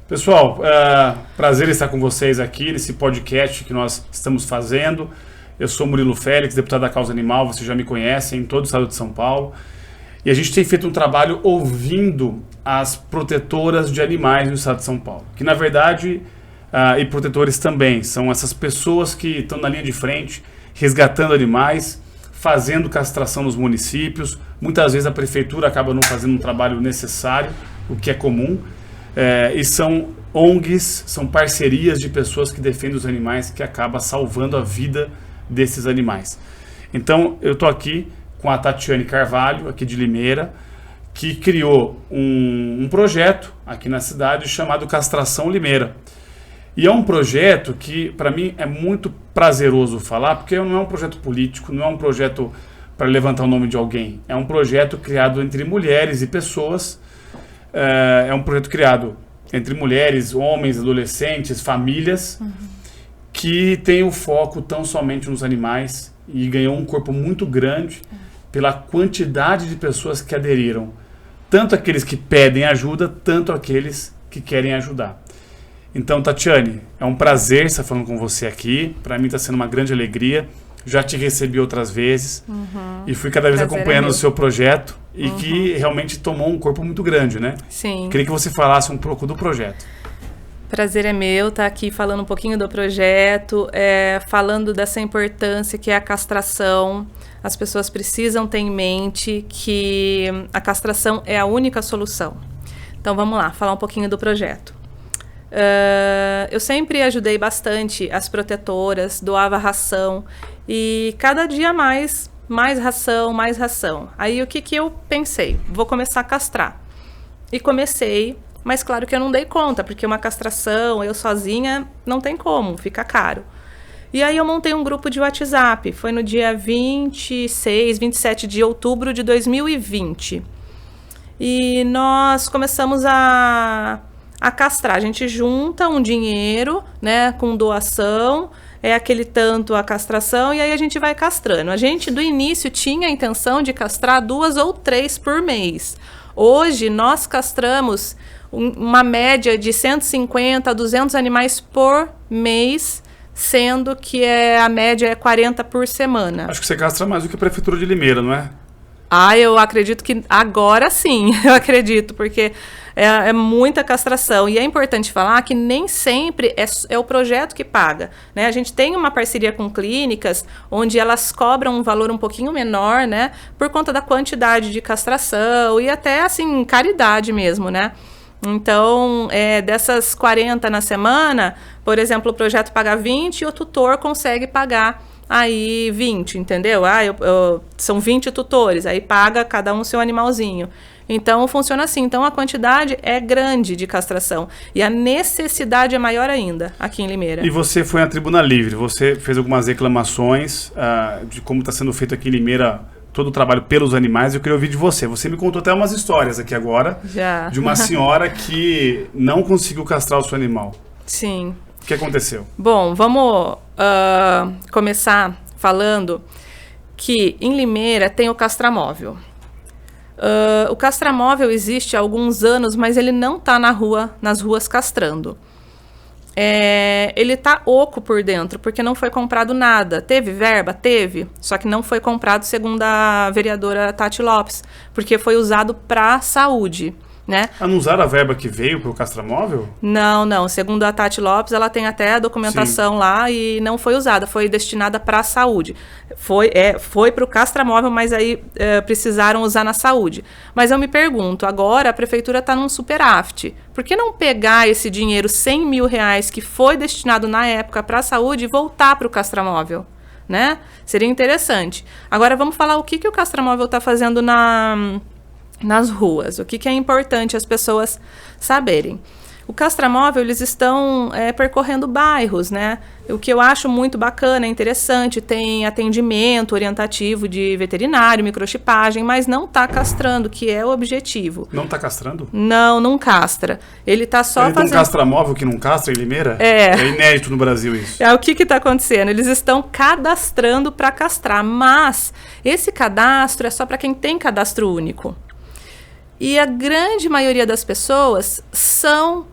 Pessoal, prazer estar com vocês aqui nesse podcast que nós estamos fazendo. Eu sou Murilo Félix, deputado da Causa Animal, vocês já me conhecem, em todo o estado de São Paulo. E a gente tem feito um trabalho ouvindo as protetoras de animais no estado de São Paulo, que na verdade, e protetores também, são essas pessoas que estão na linha de frente, resgatando animais, fazendo castração nos municípios. Muitas vezes a prefeitura acaba não fazendo um trabalho necessário, o que é comum. E são ONGs, são parcerias de pessoas que defendem os animais, que acaba salvando a vida desses animais. Então, eu estou aqui com a Tatiane Carvalho, aqui de Limeira, que criou um projeto aqui na cidade chamado Castração Limeira. E é um projeto que, para mim, é muito prazeroso falar, porque não é um projeto político, não é um projeto para levantar o nome de alguém. É um projeto criado entre mulheres e pessoas. É um projeto criado entre mulheres, homens, adolescentes, famílias, que tem o foco tão somente nos animais e ganhou um corpo muito grande pela quantidade de pessoas que aderiram. Tanto aqueles que pedem ajuda, tanto aqueles que querem ajudar. Então, Tatiane, é um prazer estar falando com você aqui. Para mim está sendo uma grande alegria. Já te recebi outras vezes e fui cada vez acompanhando o seu projeto e que realmente tomou um corpo muito grande, né? Sim. Queria que você falasse um pouco do projeto. Prazer é meu estar aqui falando um pouquinho do projeto, falando dessa importância que é a castração. As pessoas precisam ter em mente que a castração é a única solução. Então vamos lá, falar um pouquinho do projeto. Eu sempre ajudei bastante as protetoras, doava ração e cada dia mais ração. Aí o que eu pensei? Vou começar a castrar. E comecei, mas claro que eu não dei conta, porque uma castração, eu sozinha, não tem como, fica caro. E aí eu montei um grupo de WhatsApp, foi no dia 27 de outubro de 2020. E nós começamos a castrar. A gente junta um dinheiro, né, com doação, aquele tanto a castração, e aí a gente vai castrando. A gente, do início, tinha a intenção de castrar 2 ou 3 por mês. Hoje, nós castramos uma média de 150 a 200 animais por mês, sendo que a média é 40 por semana. Acho que você castra mais do que a Prefeitura de Limeira, não é? Eu acredito que agora sim, eu acredito, porque é muita castração. E é importante falar que nem sempre é o projeto que paga, né? A gente tem uma parceria com clínicas onde elas cobram um valor um pouquinho menor, né? Por conta da quantidade de castração e até, assim, caridade mesmo, né? Então, dessas 40 na semana, por exemplo, o projeto paga 20 e o tutor consegue pagar aí 20, entendeu? São 20 tutores, aí paga cada um seu animalzinho. Então, funciona assim. Então, a quantidade é grande de castração. E a necessidade é maior ainda, aqui em Limeira. E você foi à Tribuna Livre. Você fez algumas reclamações de como está sendo feito aqui em Limeira todo o trabalho pelos animais. Eu queria ouvir de você. Você me contou até umas histórias aqui agora. Já. De uma senhora que não conseguiu castrar o seu animal. Sim. O que aconteceu? Bom, vamos começar falando que em Limeira tem o castramóvel. O castramóvel existe há alguns anos, mas ele não está nas ruas castrando. Ele está oco por dentro, porque não foi comprado nada. Teve verba? Teve, só que não foi comprado, segundo a vereadora Tati Lopes, porque foi usado para saúde, né? Não usaram a verba que veio para o castramóvel? Não. Segundo a Tati Lopes, ela tem até a documentação lá e não foi usada, foi destinada para a saúde. Foi para o castramóvel, mas aí precisaram usar na saúde. Mas eu me pergunto, agora a prefeitura está num superávit. Por que não pegar esse dinheiro, R$100 mil, que foi destinado na época para a saúde e voltar para o castramóvel? Né? Seria interessante. Agora vamos falar o que o castramóvel está fazendo nas ruas, o que é importante as pessoas saberem. O castramóvel, eles estão percorrendo bairros, né? O que eu acho muito bacana, interessante, tem atendimento orientativo de veterinário, microchipagem, mas não está castrando, que é o objetivo. Não está castrando? Não castra. Ele está só fazendo... Tem um castramóvel que não castra em Limeira? É inédito no Brasil isso. O que está acontecendo? Eles estão cadastrando para castrar, mas esse cadastro é só para quem tem cadastro único. E a grande maioria das pessoas são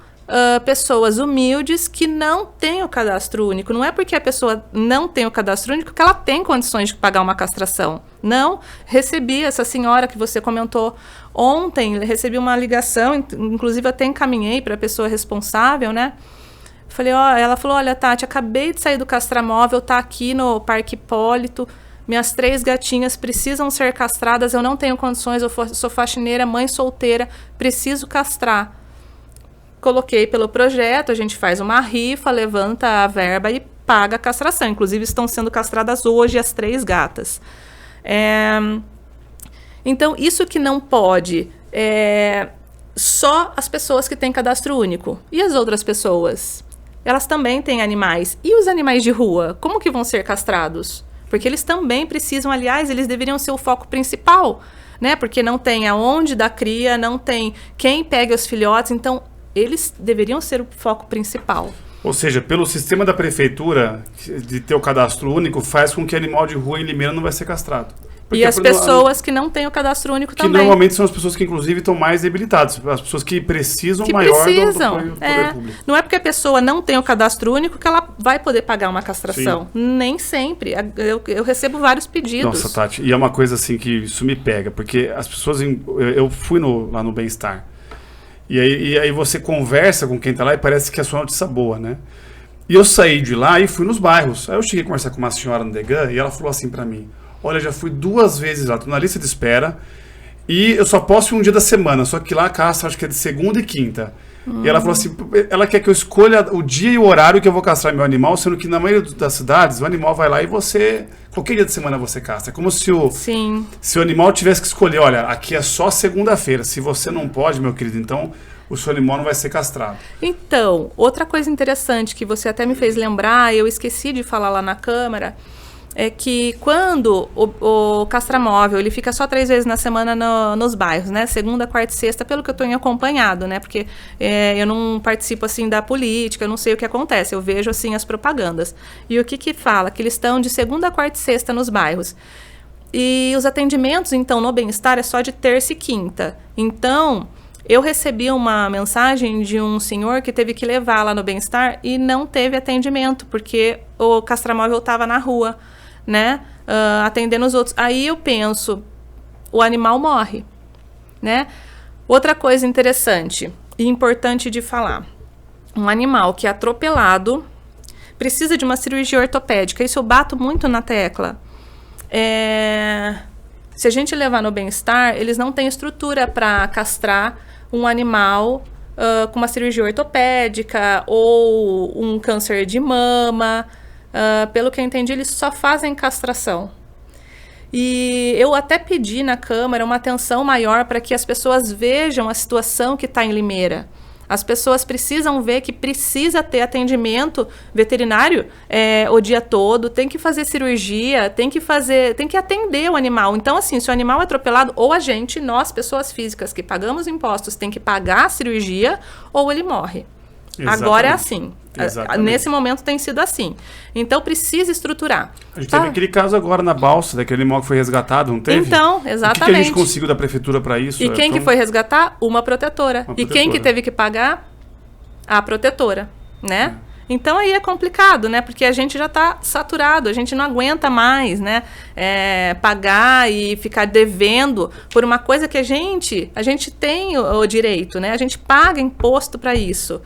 pessoas humildes que não têm o cadastro único. Não é porque a pessoa não tem o cadastro único que ela tem condições de pagar uma castração. Não. Recebi essa senhora que você comentou ontem, recebi uma ligação, inclusive até encaminhei para a pessoa responsável, né? Falei, ela falou, olha, Tati, acabei de sair do castramóvel, tá aqui no Parque Hipólito, minhas 3 gatinhas precisam ser castradas, eu não tenho condições, eu sou faxineira, mãe solteira, preciso castrar. Coloquei pelo projeto, a gente faz uma rifa, levanta a verba e paga a castração. Inclusive, estão sendo castradas hoje as 3 gatas. Então, isso que não pode, só as pessoas que têm cadastro único. E as outras pessoas? Elas também têm animais. E os animais de rua? Como que vão ser castrados? Porque eles também precisam, aliás, eles deveriam ser o foco principal, né? Porque não tem aonde dar cria, não tem quem pega os filhotes, então eles deveriam ser o foco principal. Ou seja, pelo sistema da prefeitura de ter o cadastro único, faz com que animal de rua em Limeira não vai ser castrado. Porque e as pessoas que não têm o cadastro único também. Que normalmente são as pessoas que, inclusive, estão mais debilitadas. As pessoas que precisam do poder público. Não é porque a pessoa não tem o cadastro único que ela vai poder pagar uma castração. Sim. Nem sempre. Eu recebo vários pedidos. Nossa, Tati, e é uma coisa assim que isso me pega. Porque as pessoas... Eu fui lá no Bem-Estar. E aí você conversa com quem está lá e parece que é sua notícia boa, né? E eu saí de lá e fui nos bairros. Aí eu cheguei a conversar com uma senhora no Degan e ela falou assim para mim... Olha, já fui 2 vezes lá, tô na lista de espera e eu só posso ir um dia da semana, só que lá a castra acho que é de segunda e quinta. E ela falou assim, ela quer que eu escolha o dia e o horário que eu vou castrar meu animal, sendo que na maioria das cidades o animal vai lá e qualquer dia de semana você castra. É como se o animal tivesse que escolher, olha, aqui é só segunda-feira, se você não pode, meu querido, então o seu animal não vai ser castrado. Então, outra coisa interessante que você até me fez lembrar, eu esqueci de falar lá na Câmara, é que quando o castramóvel, ele fica só 3 vezes na semana nos bairros, né? Segunda, quarta e sexta, pelo que eu tenho acompanhado, né? Porque eu não participo, assim, da política, eu não sei o que acontece, eu vejo, assim, as propagandas. E o que fala? Que eles estão de segunda, quarta e sexta nos bairros. E os atendimentos, então, no Bem-Estar é só de terça e quinta. Então, eu recebi uma mensagem de um senhor que teve que levar lá no Bem-Estar e não teve atendimento, porque o castramóvel estava na rua, né, atendendo os outros. Aí eu penso, o animal morre, né? Outra coisa interessante e importante de falar, um animal que é atropelado precisa de uma cirurgia ortopédica, isso eu bato muito na tecla. Se a gente levar no Bem-Estar, eles não têm estrutura para castrar um animal com uma cirurgia ortopédica ou um câncer de mama. Pelo que eu entendi, eles só fazem castração. E eu até pedi na Câmara uma atenção maior para que as pessoas vejam a situação que está em Limeira. As pessoas precisam ver que precisa ter atendimento veterinário o dia todo, tem que fazer cirurgia, tem que atender o animal. Então, assim, se o animal é atropelado, ou a gente, nós, pessoas físicas que pagamos impostos, tem que pagar a cirurgia, ou ele morre. Exatamente. Agora é assim. Nesse momento tem sido assim. Então precisa estruturar. A gente teve aquele caso agora na Balsa, daquele animal que foi resgatado, não teve? Então, exatamente. O que a gente conseguiu da prefeitura para isso? E quem que foi resgatar? Uma protetora. E quem que teve que pagar? A protetora, né? Então aí é complicado, né? Porque a gente já está saturado, a gente não aguenta mais, né? Pagar e ficar devendo por uma coisa que a gente tem o direito, né? A gente paga imposto para isso.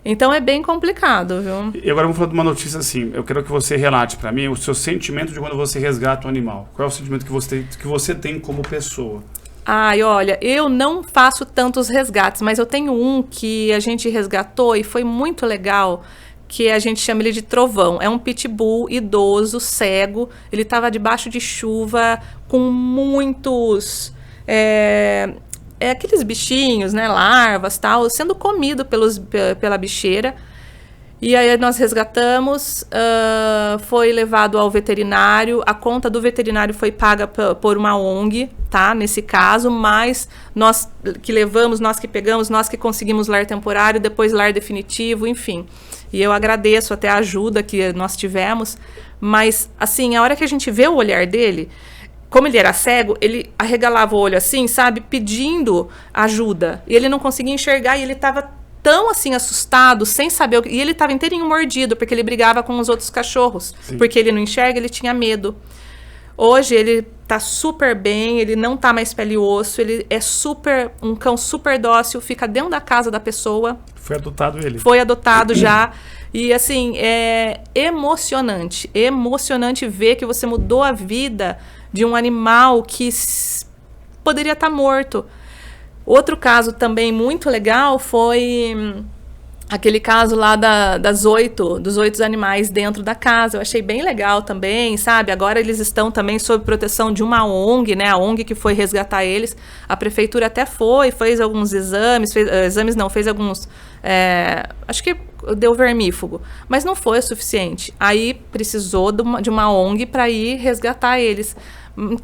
Então é bem complicado, viu? E agora vamos falar de uma notícia assim. Eu quero que você relate para mim o seu sentimento de quando você resgata um animal. Qual é o sentimento que você tem como pessoa? Ai, olha, eu não faço tantos resgates, mas eu tenho um que a gente resgatou e foi muito legal, que a gente chama ele de Trovão. É um pitbull idoso, cego. Ele estava debaixo de chuva com muitos... aqueles bichinhos, né, larvas, tal, sendo comido pela bicheira. E aí nós resgatamos, foi levado ao veterinário, a conta do veterinário foi paga por uma ONG, tá, nesse caso, mas nós que levamos, nós que pegamos, nós que conseguimos lar temporário, depois lar definitivo, enfim. E eu agradeço até a ajuda que nós tivemos, mas, assim, a hora que a gente vê o olhar dele... Como ele era cego, ele arregalava o olho assim, sabe? Pedindo ajuda. E ele não conseguia enxergar e ele estava tão assim assustado, sem saber o que... E ele estava inteirinho mordido, porque ele brigava com os outros cachorros. Sim. Porque ele não enxerga, ele tinha medo. Hoje ele tá super bem, ele não tá mais pele e osso, ele é um cão super dócil, fica dentro da casa da pessoa. Foi adotado ele. Foi adotado já. E assim, é emocionante ver que você mudou a vida de um animal que poderia estar morto. Outro caso também muito legal foi aquele caso lá dos 8 animais dentro da casa. Eu achei bem legal também, sabe? Agora eles estão também sob proteção de uma ONG, né? A ONG que foi resgatar eles. A prefeitura até fez alguns exames, fez alguns... acho que deu vermífugo, mas não foi o suficiente. Aí precisou de uma ONG para ir resgatar eles.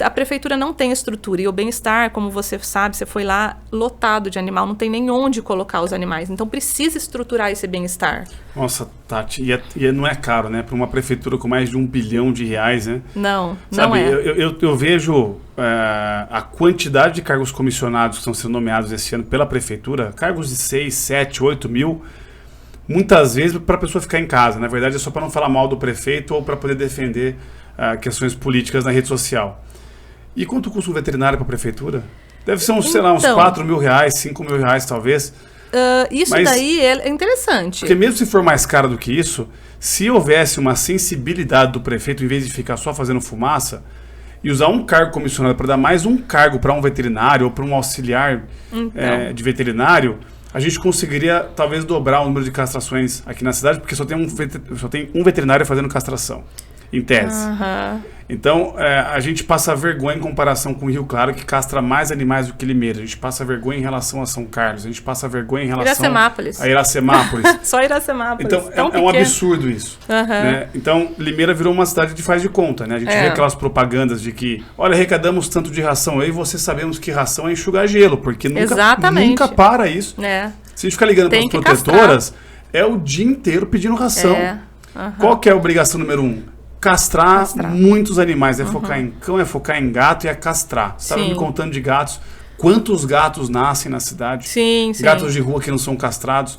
A prefeitura não tem estrutura, e o bem-estar, como você sabe, você foi lá lotado de animal, não tem nem onde colocar os animais, então precisa estruturar esse bem-estar. Nossa, Tati, e não é caro, né? Para uma prefeitura com mais de R$1 bilhão, né? Não Sabe, é. Eu vejo a quantidade de cargos comissionados que estão sendo nomeados esse ano pela prefeitura, cargos de 6, 7, 8 mil, muitas vezes para a pessoa ficar em casa. Na verdade, é só para não falar mal do prefeito ou para poder defender questões políticas na rede social. E quanto custa um veterinário para a prefeitura? Deve ser uns 4 mil reais, 5 mil reais talvez. Mas daí é interessante. Porque mesmo se for mais caro do que isso, se houvesse uma sensibilidade do prefeito, em vez de ficar só fazendo fumaça, e usar um cargo comissionado para dar mais um cargo para um veterinário ou para um auxiliar de veterinário, a gente conseguiria talvez dobrar o número de castrações aqui na cidade, porque só tem um veterinário fazendo castração, em tese. Então, a gente passa vergonha em comparação com o Rio Claro, que castra mais animais do que Limeira. A gente passa vergonha em relação a São Carlos. A gente passa vergonha em relação a Iracemápolis. Só Iracemápolis. Então, é um absurdo isso. Né? Então, Limeira virou uma cidade de faz de conta. Né? A gente vê aquelas propagandas de que, olha, arrecadamos tanto de ração. Eu e você sabemos que ração é enxugar gelo, porque nunca para isso. Se a gente ficar ligando para as protetoras, é o dia inteiro pedindo ração. Qual que é a obrigação número 1? Castrar muitos animais. É focar em cão, é focar em gato e é castrar. Você estava me contando de gatos. Quantos gatos nascem na cidade? Sim. Gatos de rua que não são castrados.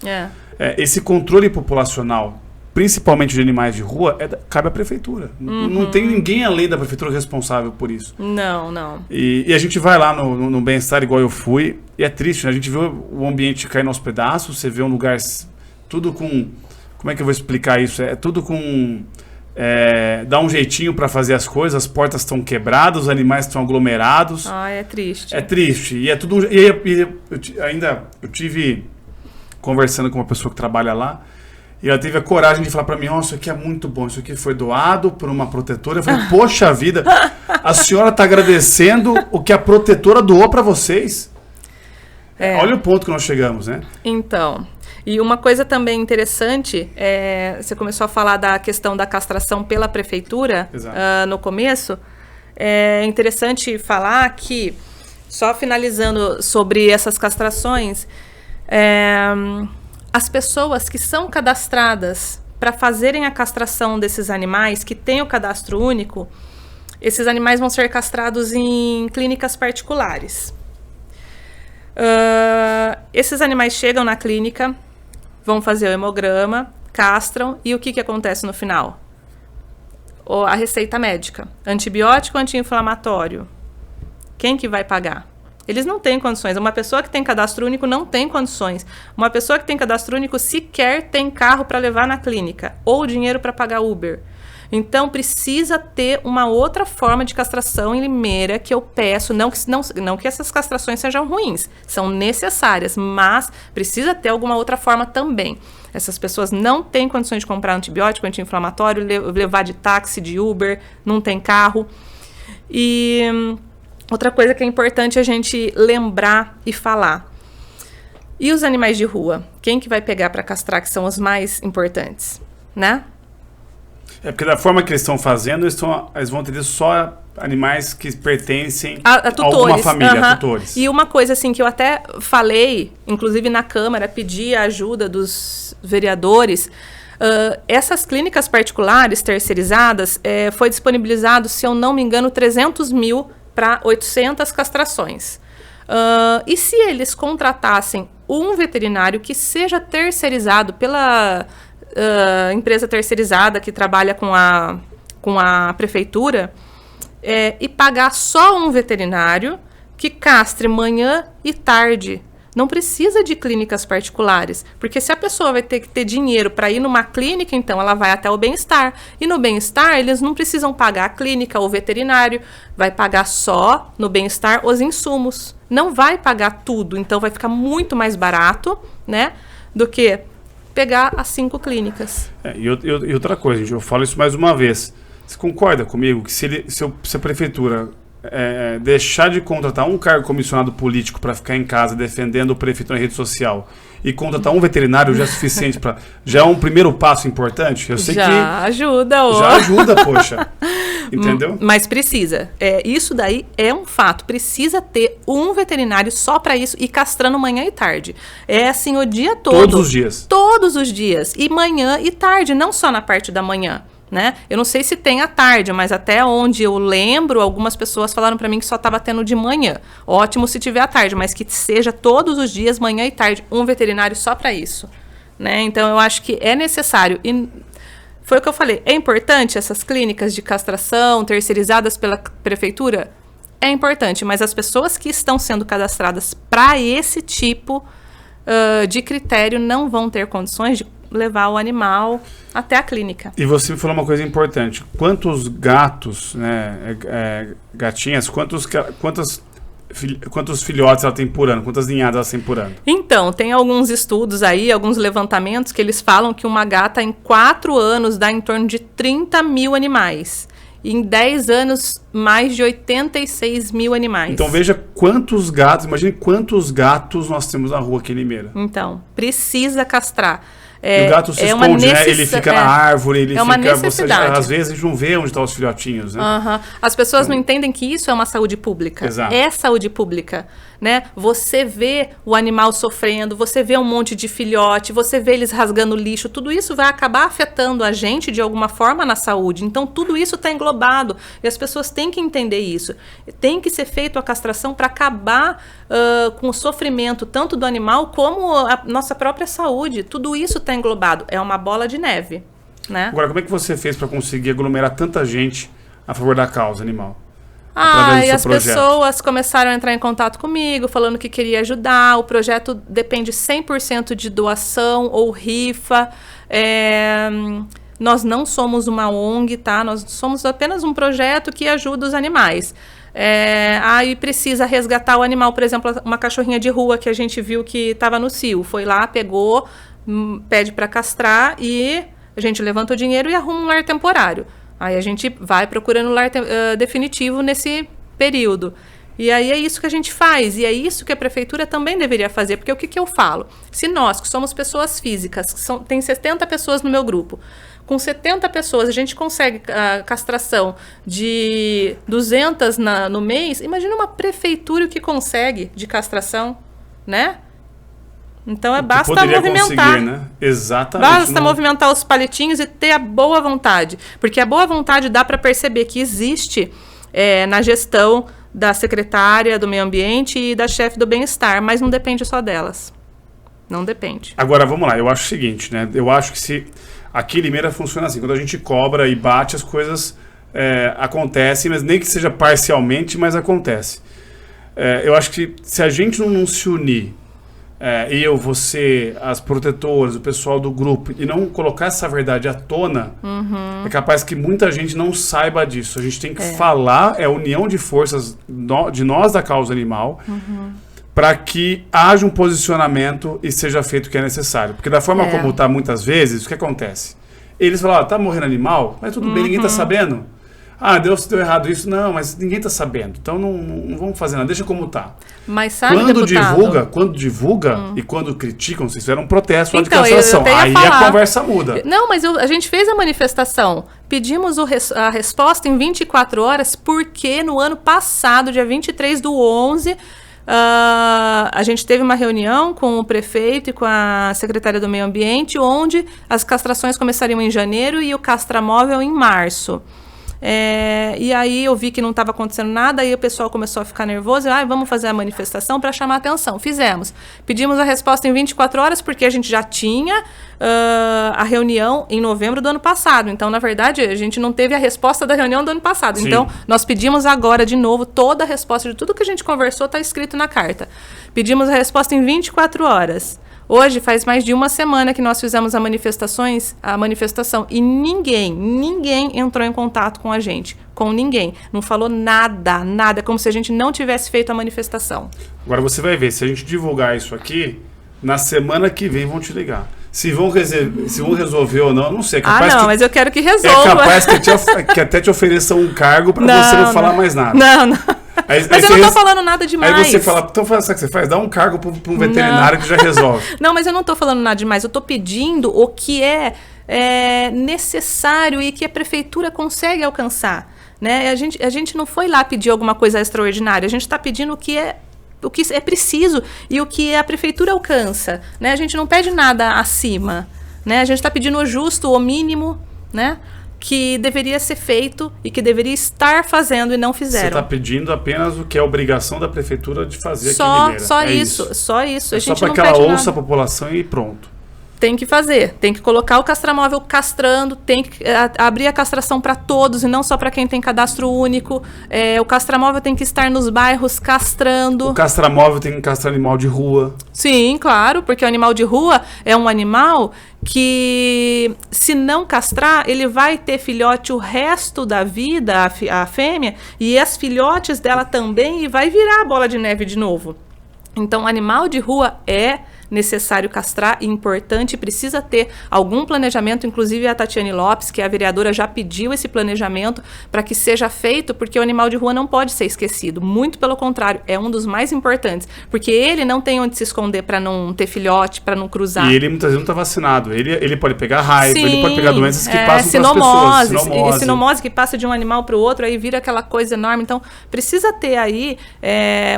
Esse controle populacional, principalmente de animais de rua, cabe à prefeitura. Não tem ninguém além da prefeitura responsável por isso. Não. E a gente vai lá no bem-estar igual eu fui, e é triste, né? A gente vê o ambiente caindo aos pedaços, você vê um lugar tudo com... Como é que eu vou explicar isso? É tudo com... dá um jeitinho para fazer as coisas, as portas estão quebradas, os animais estão aglomerados. É triste. É triste. E é tudo. Eu tive conversando com uma pessoa que trabalha lá, e ela teve a coragem de falar para mim: isso aqui é muito bom, isso aqui foi doado por uma protetora. Eu falei: poxa vida, a senhora está agradecendo o que a protetora doou para vocês? Olha o ponto que nós chegamos, né? Então. E uma coisa também interessante, você começou a falar da questão da castração pela prefeitura no começo. É interessante falar que, só finalizando sobre essas castrações, as pessoas que são cadastradas para fazerem a castração desses animais, que têm o cadastro único, esses animais vão ser castrados em clínicas particulares. Esses animais chegam na clínica, vão fazer o hemograma, castram, e o que acontece no final? A receita médica. Antibiótico, anti-inflamatório. Quem que vai pagar? Eles não têm condições. Uma pessoa que tem cadastro único não tem condições. Uma pessoa que tem cadastro único sequer tem carro para levar na clínica, ou dinheiro para pagar Uber. Então, precisa ter uma outra forma de castração em Limeira, que eu peço, não que essas castrações sejam ruins, são necessárias, mas precisa ter alguma outra forma também. Essas pessoas não têm condições de comprar antibiótico, anti-inflamatório, levar de táxi, de Uber, não tem carro. E outra coisa que é importante a gente lembrar e falar. E os animais de rua? Quem que vai pegar para castrar, que são os mais importantes, né? Porque da forma que eles estão fazendo, eles vão ter só animais que pertencem a alguma família, a tutores. E uma coisa assim que eu até falei, inclusive na Câmara, pedi a ajuda dos vereadores, essas clínicas particulares terceirizadas, foi disponibilizado, se eu não me engano, 300 mil para 800 castrações. E se eles contratassem um veterinário que seja terceirizado pela empresa terceirizada que trabalha com a prefeitura, e pagar só um veterinário que castre manhã e tarde. Não precisa de clínicas particulares, porque se a pessoa vai ter que ter dinheiro para ir numa clínica, então ela vai até o Bem-Estar. E no Bem-Estar, eles não precisam pagar a clínica ou o veterinário, vai pagar só no Bem-Estar os insumos. Não vai pagar tudo, então vai ficar muito mais barato, né, do que pegar as 5 clínicas. E outra coisa, gente, eu falo isso mais uma vez. Você concorda comigo que se a prefeitura deixar de contratar um cargo comissionado político para ficar em casa defendendo o prefeito na rede social e contratar um veterinário já é suficiente para... Já é um primeiro passo importante? Eu sei já ajuda, já ajuda, poxa. Entendeu? Mas precisa. Isso daí é um fato. Precisa ter um veterinário só para isso e castrando manhã e tarde. É assim o dia todo. Todos os dias. Todos os dias. E manhã e tarde, não só na parte da manhã. Né? Eu não sei se tem à tarde, mas até onde eu lembro, algumas pessoas falaram para mim que só estava tendo de manhã. Ótimo se tiver à tarde, mas que seja todos os dias, manhã e tarde, um veterinário só para isso. Né? Então, eu acho que é necessário. E foi o que eu falei, é importante essas clínicas de castração terceirizadas pela prefeitura? É importante, mas as pessoas que estão sendo cadastradas para esse tipo de critério não vão ter condições de levar o animal até a clínica. E você me falou uma coisa importante. Quantos gatos, né, gatinhas, quantos filhotes ela tem por ano? Quantas ninhadas ela tem por ano? Então, tem alguns estudos aí, alguns levantamentos que eles falam que uma gata em 4 anos dá em torno de 30 mil animais. E em 10 anos, mais de 86 mil animais. Então veja quantos gatos, imagine quantos gatos nós temos na rua aqui em Limeira. Então, precisa castrar. E o gato se esconde, né? Ele fica na árvore, ele uma necessidade. Às vezes a gente não vê onde estão os filhotinhos, né? As pessoas não entendem que isso é uma saúde pública. Exato. É saúde pública, né? Você vê o animal sofrendo, você vê um monte de filhote, você vê eles rasgando lixo, tudo isso vai acabar afetando a gente de alguma forma na saúde. Então, tudo isso está englobado e as pessoas têm que entender isso. Tem que ser feita a castração para acabar com o sofrimento tanto do animal como a nossa própria saúde. Tudo isso está englobado. É uma bola de neve, né? Agora, como é que você fez para conseguir aglomerar tanta gente a favor da causa animal? E as pessoas começaram a entrar em contato comigo, falando que queria ajudar. O projeto depende 100% de doação ou rifa. Nós não somos uma ONG, tá? Nós somos apenas um projeto que ajuda os animais. Aí precisa resgatar o animal, por exemplo, uma cachorrinha de rua que a gente viu que estava no cio. Foi lá, pegou, pede para castrar e a gente levanta o dinheiro e arruma um lar temporário. Aí a gente vai procurando lar definitivo nesse período. E aí é isso que a gente faz. E é isso que a prefeitura também deveria fazer. Porque o que eu falo? Se nós, que somos pessoas físicas, tem 70 pessoas no meu grupo, com 70 pessoas a gente consegue a castração de 200 no mês, imagina uma prefeitura que consegue de castração, né? Então basta movimentar. Né? Exatamente. Basta movimentar os palitinhos e ter a boa vontade. Porque a boa vontade dá para perceber que existe na gestão da secretária do meio ambiente e da chefe do bem-estar, mas não depende só delas. Não depende. Agora, vamos lá. Eu acho o seguinte, né? Eu acho que se... Aqui em Limeira funciona assim. Quando a gente cobra e bate, as coisas acontecem, mas nem que seja parcialmente, mas acontece. Eu acho que se a gente não se unir, eu, você, as protetoras, o pessoal do grupo, e não colocar essa verdade à tona, é capaz que muita gente não saiba disso. A gente tem que falar, a união de forças de nós da causa animal, para que haja um posicionamento e seja feito o que é necessário. Porque da forma como está muitas vezes, o que acontece? Eles falam, tá morrendo animal, mas tudo bem, ninguém está sabendo. Deus deu errado isso. Não, mas ninguém está sabendo. Então não vamos fazer nada, deixa como está. Mas sabe, quando deputado, divulga e quando criticam, vocês fizeram um protesto lá de castração. Aí a conversa muda. Não, mas a gente fez a manifestação. Pedimos a resposta em 24 horas, porque no ano passado, dia 23/11, a gente teve uma reunião com o prefeito e com a secretária do meio ambiente, onde as castrações começariam em janeiro e o castramóvel em março. E aí eu vi que não estava acontecendo nada, aí o pessoal começou a ficar nervoso, vamos fazer a manifestação para chamar a atenção. Fizemos. Pedimos a resposta em 24 horas, porque a gente já tinha a reunião em novembro do ano passado. Então, na verdade, a gente não teve a resposta da reunião do ano passado. Sim. Então, nós pedimos agora de novo toda a resposta de tudo que a gente conversou, está escrito na carta. Pedimos a resposta em 24 horas. Hoje faz mais de uma semana que nós fizemos a manifestação e ninguém entrou em contato com a gente, com ninguém. Não falou nada, como se a gente não tivesse feito a manifestação. Agora você vai ver, se a gente divulgar isso aqui, na semana que vem vão te ligar. Se vão resolver ou não, eu não sei. É capaz mas eu quero que resolva. É capaz que até te ofereçam um cargo para você não falar mais nada. Não. Mas eu não tô falando nada demais. Aí você fala, então sabe o que você faz? Dá um cargo para um veterinário que já resolve. Não, mas eu não tô falando nada demais. Eu tô pedindo o que é necessário e que a prefeitura consegue alcançar. Né? A gente não foi lá pedir alguma coisa extraordinária. A gente está pedindo o que é preciso e o que a prefeitura alcança. Né? A gente não pede nada acima. Né? A gente está pedindo o justo, o mínimo, né? Que deveria ser feito e que deveria estar fazendo e não fizeram. Você está pedindo apenas o que é obrigação da prefeitura de fazer aqui em Limeira. Só isso. É só para que ela ouça a população e pronto. Tem que fazer, tem que colocar o castramóvel castrando, tem que abrir a castração para todos e não só para quem tem cadastro único. O castramóvel tem que estar nos bairros castrando. O castramóvel tem que castrar animal de rua. Sim, claro, porque o animal de rua é um animal que, se não castrar, ele vai ter filhote o resto da vida, a fêmea, e as filhotes dela também, e vai virar bola de neve de novo. Então, animal de rua é necessário castrar e importante, precisa ter algum planejamento, inclusive a Tatiane Lopes, que é a vereadora, já pediu esse planejamento para que seja feito, porque o animal de rua não pode ser esquecido, muito pelo contrário, é um dos mais importantes, porque ele não tem onde se esconder para não ter filhote, para não cruzar. E ele muitas vezes não está vacinado, ele pode pegar raiva, Sim, ele pode pegar doenças que passam para as pessoas. Sinomose que passa de um animal para o outro, aí vira aquela coisa enorme, então precisa ter aí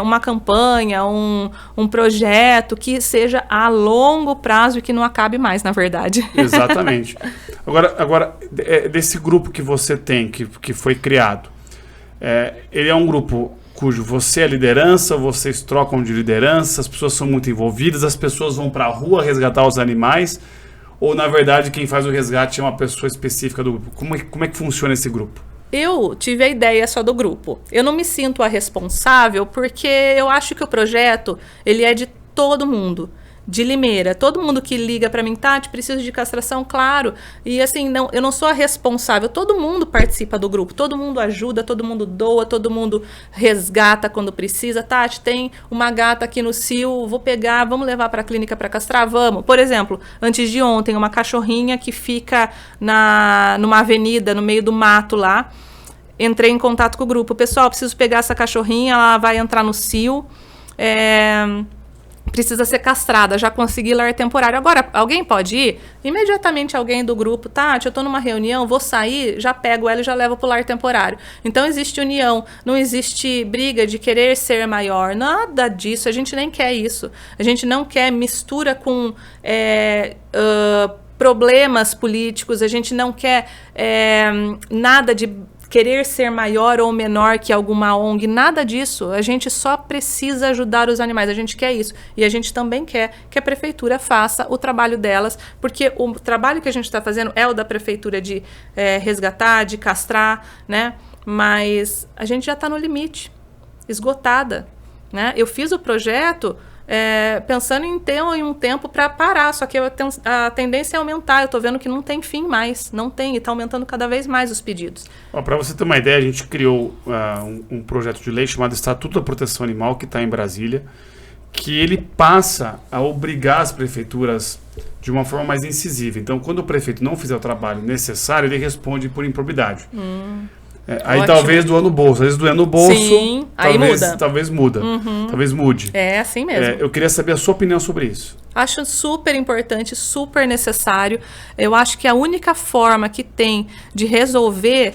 uma campanha, um projeto que seja a longo prazo e que não acabe mais, na verdade. Exatamente. Agora desse grupo que você tem, que foi criado, ele é um grupo cujo você é liderança, vocês trocam de liderança, as pessoas são muito envolvidas, as pessoas vão para a rua resgatar os animais, ou na verdade quem faz o resgate é uma pessoa específica do grupo? Como é que funciona esse grupo? Eu tive a ideia só do grupo. Eu não me sinto a responsável porque eu acho que o projeto ele é de todo mundo, de Limeira. Todo mundo que liga para mim, Tati, preciso de castração, claro. E assim, eu não sou a responsável. Todo mundo participa do grupo, todo mundo ajuda, todo mundo doa, todo mundo resgata quando precisa. Tati, tem uma gata aqui no cio, vou pegar, vamos levar para a clínica para castrar? Vamos. Por exemplo, antes de ontem, uma cachorrinha que fica numa avenida, no meio do mato lá. Entrei em contato com o grupo. Pessoal, preciso pegar essa cachorrinha, ela vai entrar no cio. Precisa ser castrada, já consegui lar temporário. Agora, alguém pode ir? Imediatamente alguém do grupo, Tati, eu tô numa reunião, vou sair, já pego ela e já levo pro lar temporário. Então existe união, não existe briga de querer ser maior, nada disso, a gente nem quer isso. A gente não quer mistura com problemas políticos, a gente não quer nada de querer ser maior ou menor que alguma ONG, nada disso. A gente só precisa ajudar os animais, a gente quer isso. E a gente também quer que a prefeitura faça o trabalho delas, porque o trabalho que a gente está fazendo é o da prefeitura de resgatar, de castrar, né? Mas a gente já está no limite, esgotada, né? Eu fiz o projeto pensando em ter um tempo para parar, só que a tendência é aumentar. Eu estou vendo que não tem fim mais, não tem, e está aumentando cada vez mais os pedidos. Para você ter uma ideia, a gente criou um projeto de lei chamado Estatuto da Proteção Animal, que está em Brasília, que ele passa a obrigar as prefeituras de uma forma mais incisiva. Então, quando o prefeito não fizer o trabalho necessário, ele responde por improbidade. Aí ótimo. Talvez doando no bolso. Às vezes doando no bolso, sim, talvez muda. Talvez mude. É assim mesmo. Eu queria saber a sua opinião sobre isso. Acho super importante, super necessário. Eu acho que a única forma que tem de resolver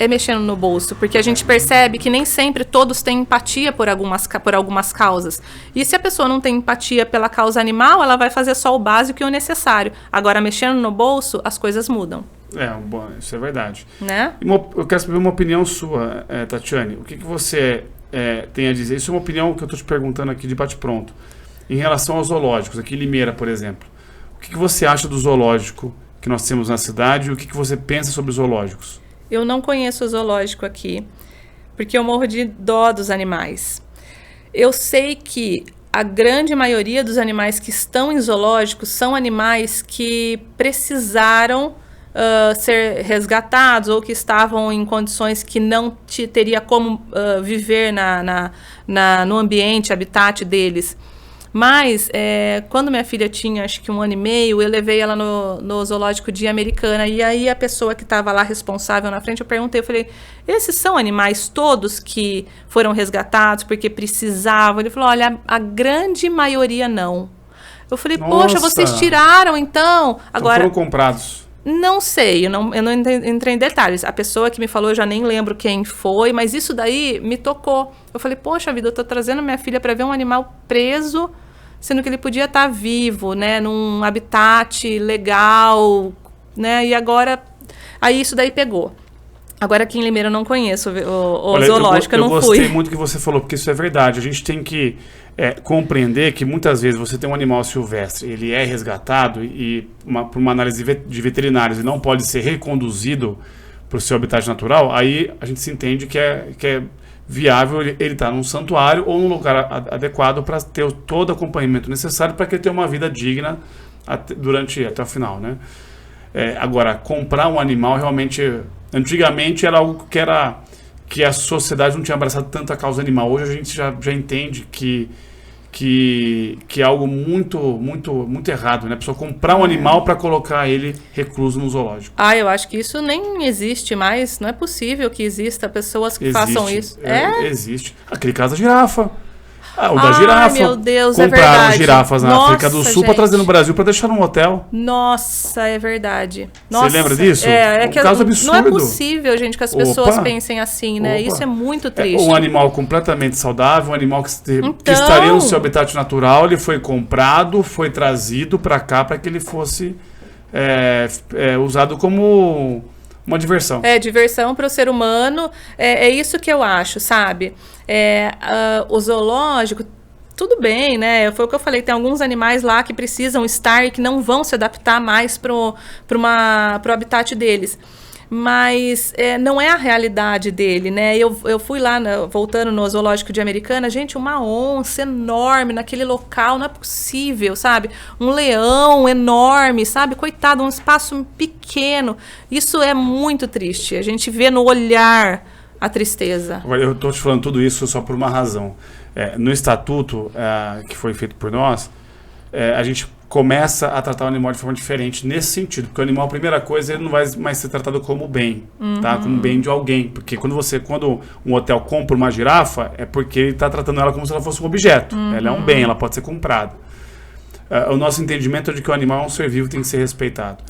é mexendo no bolso, porque a gente percebe que nem sempre todos têm empatia por algumas causas. E se a pessoa não tem empatia pela causa animal, ela vai fazer só o básico e o necessário. Agora, mexendo no bolso, as coisas mudam. Isso é verdade. Né? Eu quero saber uma opinião sua, Tatiane. O que você tem a dizer? Isso é uma opinião que eu estou te perguntando aqui de bate-pronto. Em relação aos zoológicos, aqui em Limeira, por exemplo. O que você acha do zoológico que nós temos na cidade e o que você pensa sobre os zoológicos? Eu não conheço o zoológico aqui, porque eu morro de dó dos animais. Eu sei que a grande maioria dos animais que estão em zoológicos são animais que precisaram ser resgatados ou que estavam em condições que não teria como viver no ambiente, habitat deles. Mas, quando minha filha tinha, acho que 1 ano e meio, eu levei ela no zoológico de Americana. E aí a pessoa que estava lá responsável na frente, eu perguntei, eu falei, esses são animais todos que foram resgatados porque precisavam? Ele falou, olha, a grande maioria não. Eu falei, poxa, vocês tiraram então? Agora foram comprados. Não sei, eu não entrei em detalhes. A pessoa que me falou, eu já nem lembro quem foi, mas isso daí me tocou. Eu falei, poxa vida, eu tô trazendo minha filha para ver um animal preso, sendo que ele podia estar vivo, né, num habitat legal, né, e agora, aí isso daí pegou. Agora aqui em Limeira eu não conheço o zoológico, eu não fui. Eu gostei muito do que você falou, porque isso é verdade. A gente tem que compreender que muitas vezes você tem um animal silvestre, ele é resgatado e por uma análise de veterinários e não pode ser reconduzido para o seu habitat natural, aí a gente se entende que é viável ele estar num santuário ou num lugar adequado para ter todo o acompanhamento necessário para que ele tenha uma vida digna até o final, né? Agora, comprar um animal realmente... Antigamente era algo que a sociedade não tinha abraçado tanto a causa animal. Hoje a gente já entende que é algo muito, muito, muito errado, né? A pessoa comprar um animal para colocar ele recluso no zoológico. Eu acho que isso nem existe mais. Não é possível que exista pessoas que façam isso. Existe. Aquele caso da girafa. O da girafa. Meu Deus, compraram girafas na África do Sul para trazer no Brasil para deixar num hotel. Nossa, é verdade. Você lembra disso? Um caso absurdo. Não é possível, gente, que as pessoas pensem assim, né? Isso é muito triste. Um animal completamente saudável, um animal que estaria no seu habitat natural, ele foi comprado, foi trazido para cá para que ele fosse usado como uma diversão. Diversão para o ser humano. É isso que eu acho, sabe? O zoológico, tudo bem, né? Foi o que eu falei, tem alguns animais lá que precisam estar e que não vão se adaptar mais pro habitat deles. Mas não é a realidade dele, né? Eu fui lá, voltando no zoológico de Americana, gente, uma onça enorme naquele local, não é possível, sabe? Um leão enorme, sabe? Coitado, um espaço pequeno. Isso é muito triste, a gente vê no olhar a tristeza. Agora, eu estou te falando tudo isso só por uma razão. No estatuto que foi feito por nós, a gente começa a tratar o animal de forma diferente nesse sentido, porque o animal, a primeira coisa, ele não vai mais ser tratado como bem, tá? Como bem de alguém, porque quando um hotel compra uma girafa, é porque ele está tratando ela como se ela fosse um objeto, ela é um bem, ela pode ser comprada. O nosso entendimento é de que o animal é um ser vivo, tem que ser respeitado.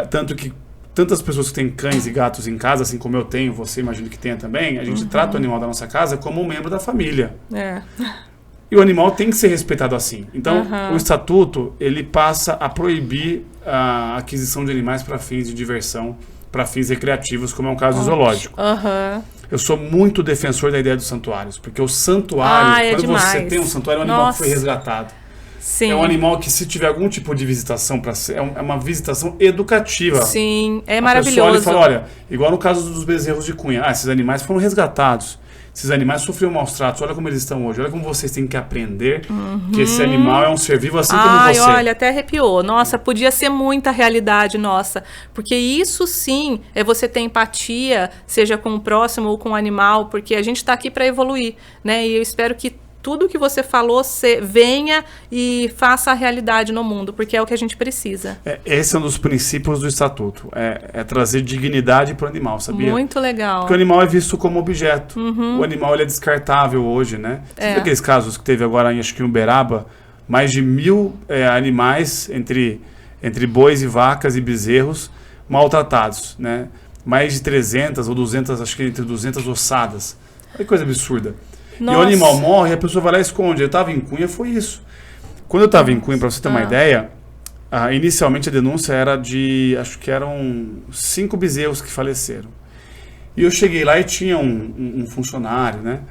Tanto que tantas pessoas que têm cães e gatos em casa, assim como eu tenho, você imagina que tenha também, a gente trata o animal da nossa casa como um membro da família. E o animal tem que ser respeitado assim. Então, o estatuto, ele passa a proibir a aquisição de animais para fins de diversão, para fins recreativos, como é o caso do zoológico. Eu sou muito defensor da ideia dos santuários, porque o santuário, quando você tem um santuário, é um animal que foi resgatado. Sim. É um animal que, se tiver algum tipo de visitação, é uma visitação educativa. Sim, é maravilhoso. A pessoa olha e fala, olha, igual no caso dos bezerros de Cunha, esses animais foram resgatados. Esses animais sofreram maus tratos, olha como eles estão hoje, olha como vocês têm que aprender que esse animal é um ser vivo assim como você. Olha, até arrepiou. Nossa, podia ser muita realidade nossa, porque isso sim é você ter empatia, seja com o próximo ou com o animal, porque a gente está aqui para evoluir, né? E eu espero que tudo que você falou venha e faça a realidade no mundo, porque é o que a gente precisa. Esse é um dos princípios do estatuto, é trazer dignidade para o animal, sabia? Muito legal. Porque o animal é visto como objeto, o animal ele é descartável hoje, né? Você viu aqueles casos que teve agora, acho que em Uberaba, mais de 1000 animais, entre bois e vacas e bezerros, maltratados, né? mais de 300 ou 200, acho que entre 200 ossadas. Olha que coisa absurda. Nossa. E o animal morre e a pessoa vai lá e esconde. Eu estava em Cunha, foi isso. Quando eu estava em Cunha, para você ter uma ideia, inicialmente a denúncia era de, acho que eram 5 bezerros que faleceram. E eu cheguei lá e tinha um funcionário, né?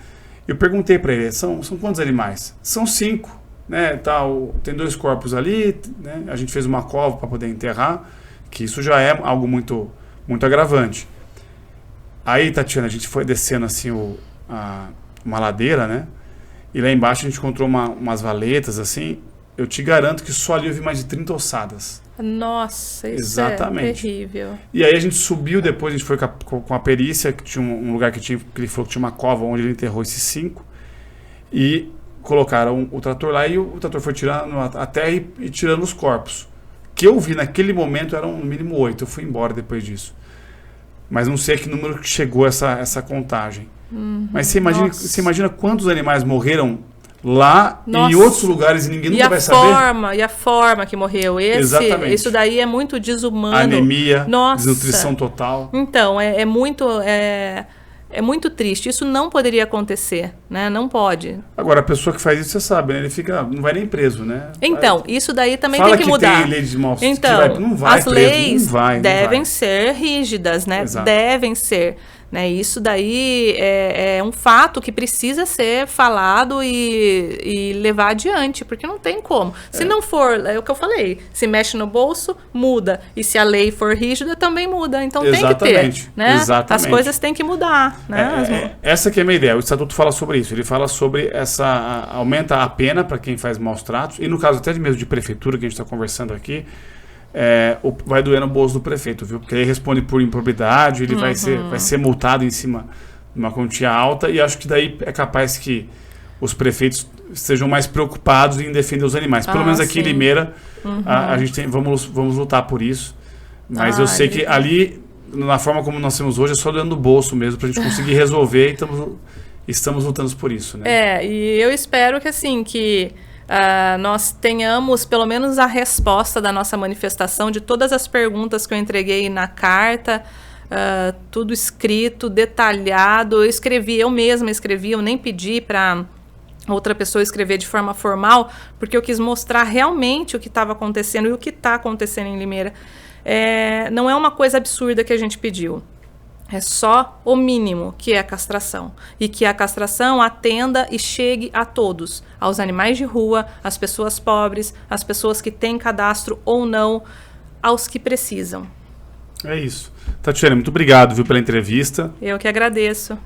Eu perguntei para ele, são quantos animais? São 5, né? Tem 2 corpos ali, né? A gente fez uma cova para poder enterrar, que isso já é algo muito, muito agravante. Aí, Tatiana, a gente foi descendo assim uma ladeira, né? E lá embaixo a gente encontrou umas valetas, assim. Eu te garanto que só ali eu vi mais de 30 ossadas. Nossa, isso Exatamente. é terrível. E aí a gente subiu, depois a gente foi com a perícia, que tinha um lugar que ele falou que tinha uma cova onde ele enterrou esses 5. E colocaram o trator lá e o trator foi tirando a terra e tirando os corpos. O que eu vi naquele momento eram no mínimo 8. Eu fui embora depois disso. Mas não sei a que número que chegou essa contagem. Mas você imagina quantos animais morreram lá e em outros lugares e ninguém nunca vai saber? E a forma que morreu. Exatamente. Isso daí é muito desumano. Anemia, desnutrição total. Então, é muito triste. Isso não poderia acontecer, né? Não pode. Agora, a pessoa que faz isso, você sabe, né? Ele não vai nem preso, né? Então, isso daí também Fala tem que mudar. Tem lei de maus então, não vai as preso, leis não vai. devem ser rígidas, né? Exato. Devem ser. Né? Isso daí é um fato que precisa ser falado e levar adiante, porque não tem como. Se não for, é o que eu falei, se mexe no bolso, muda. E se a lei for rígida, também muda. Então tem que ter. Né? Exatamente. As coisas têm que mudar. Né? Essa que é a minha ideia. O Estatuto fala sobre isso. Ele fala sobre aumenta a pena para quem faz maus tratos. E no caso até mesmo de prefeitura, que a gente está conversando aqui, vai doer no bolso do prefeito, viu? Porque ele responde por improbidade, ele vai ser multado em cima de uma quantia alta, e acho que daí é capaz que os prefeitos estejam mais preocupados em defender os animais. Pelo menos aqui em Limeira, a gente vamos lutar por isso. Mas eu sei que ali, na forma como nós temos hoje, é só doendo no bolso mesmo, para a gente conseguir resolver, e estamos lutando por isso, né? E eu espero que assim, nós tenhamos pelo menos a resposta da nossa manifestação, de todas as perguntas que eu entreguei na carta, tudo escrito, detalhado. Eu mesma escrevi, eu nem pedi para outra pessoa escrever de forma formal, porque eu quis mostrar realmente o que estava acontecendo e o que está acontecendo em Limeira. Não é uma coisa absurda que a gente pediu. É só o mínimo, que é a castração. E que a castração atenda e chegue a todos. Aos animais de rua, às pessoas pobres, às pessoas que têm cadastro ou não, aos que precisam. É isso. Tatiana, muito obrigado, pela entrevista. Eu que agradeço.